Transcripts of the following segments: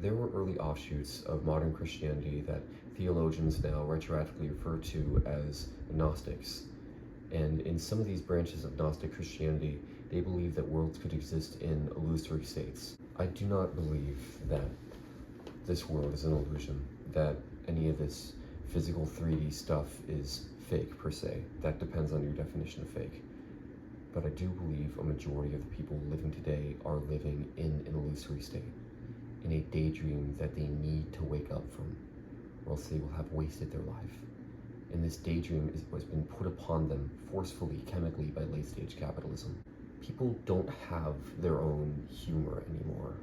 There were early offshoots of modern Christianity that theologians now retroactively refer to as Gnostics. And in some of these branches of Gnostic Christianity, they believe that worlds could exist in illusory states. I do not believe that this world is an illusion, that any of this physical 3D stuff is fake per se. That depends on your definition of fake. But I do believe a majority of the people living today are living in an illusory state, in a daydream that they need to wake up from, or else they will have wasted their life. And this daydream has been put upon them forcefully, chemically, by late-stage capitalism. People don't have their own humor anymore.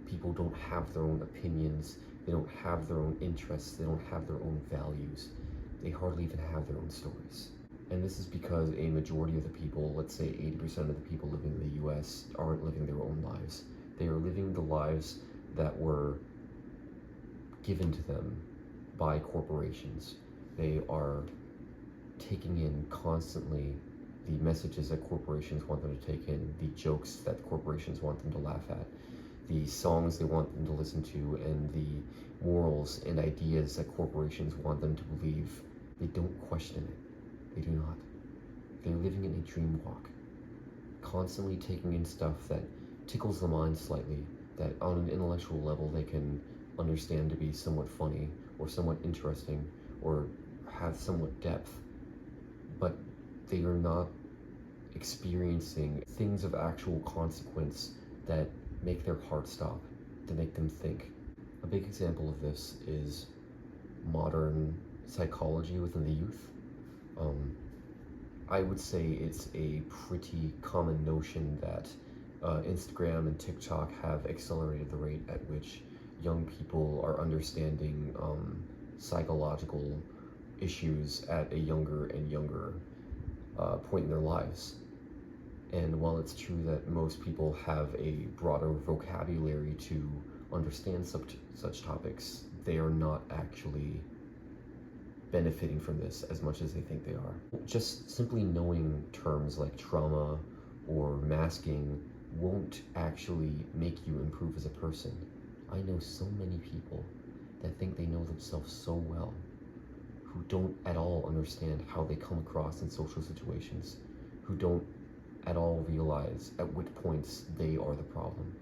People don't have their own opinions, they don't have their own interests, they don't have their own values. They hardly even have their own stories. And this is because a majority of the people, let's say 80% of the people living in the US, aren't living their own lives. They are living the lives that were given to them by corporations. They are taking in constantly the messages that corporations want them to take in, the jokes that corporations want them to laugh at, the songs they want them to listen to, and the morals and ideas that corporations want them to believe. They don't question it. They do not. They're living in a dream walk, constantly taking in stuff that tickles the mind slightly, that on an intellectual level they can understand to be somewhat funny or somewhat interesting or have somewhat depth, but they are not experiencing things of actual consequence that make their heart stop, to make them think. A big example of this is modern psychology within the youth. I would say it's a pretty common notion that Instagram and TikTok have accelerated the rate at which young people are understanding psychological issues at a younger and younger point in their lives. And while it's true that most people have a broader vocabulary to understand such topics, they are not actually benefiting from this as much as they think they are. Just simply knowing terms like trauma or masking won't actually make you improve as a person. I know so many people that think they know themselves so well, who don't at all understand how they come across in social situations, who don't at all realize at what points they are the problem.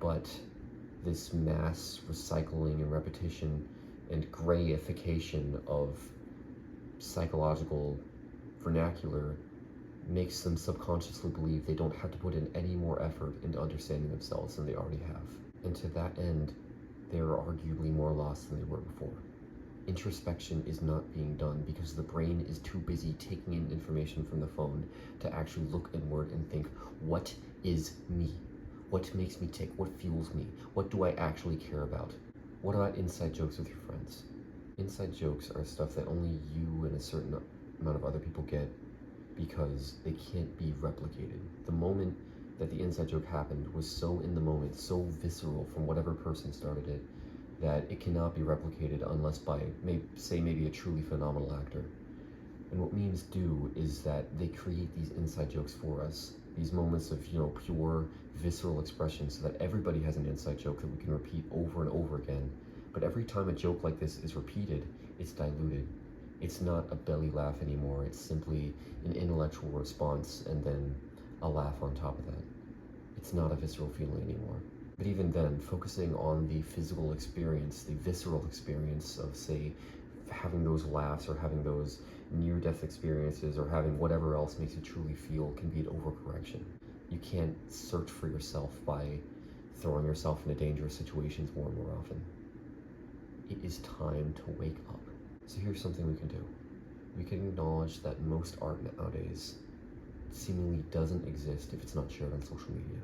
But this mass recycling and repetition and grayification of psychological vernacular makes them subconsciously believe they don't have to put in any more effort into understanding themselves than they already have. And to that end, they are arguably more lost than they were before. Introspection is not being done because the brain is too busy taking in information from the phone to actually look inward and think, what is me? What makes me tick? What fuels me? What do I actually care about? What about inside jokes with your friends? Inside jokes are stuff that only you and a certain amount of other people get because they can't be replicated. The moment that the inside joke happened was so in the moment, so visceral from whatever person started it, that it cannot be replicated unless by, maybe a truly phenomenal actor. And what memes do is that they create these inside jokes for us, these moments of, pure visceral expression, so that everybody has an inside joke that we can repeat over and over again. But every time a joke like this is repeated, it's diluted. It's not a belly laugh anymore, it's simply an intellectual response and then a laugh on top of that. It's not a visceral feeling anymore. But even then, focusing on the physical experience, the visceral experience of, say, having those laughs or having those near-death experiences or having whatever else makes you truly feel can be an overcorrection. You can't search for yourself by throwing yourself into dangerous situations more and more often. It is time to wake up. So here's something we can do. We can acknowledge that most art nowadays seemingly doesn't exist if it's not shared on social media.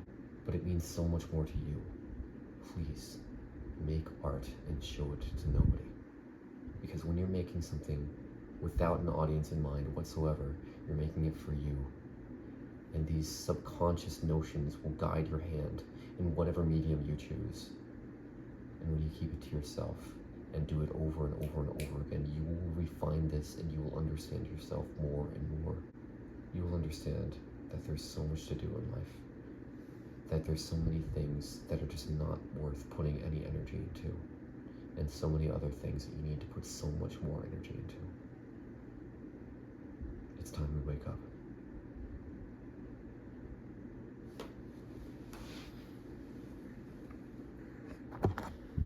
But it means so much more to you. Please, make art and show it to nobody. Because when you're making something without an audience in mind whatsoever, you're making it for you. And these subconscious notions will guide your hand in whatever medium you choose. And when you keep it to yourself and do it over and over and over again, you will refine this and you will understand yourself more and more. You will understand that there's so much to do in life. that there's so many things that are just not worth putting any energy into, and so many other things that you need to put so much more energy into. It's time we wake up.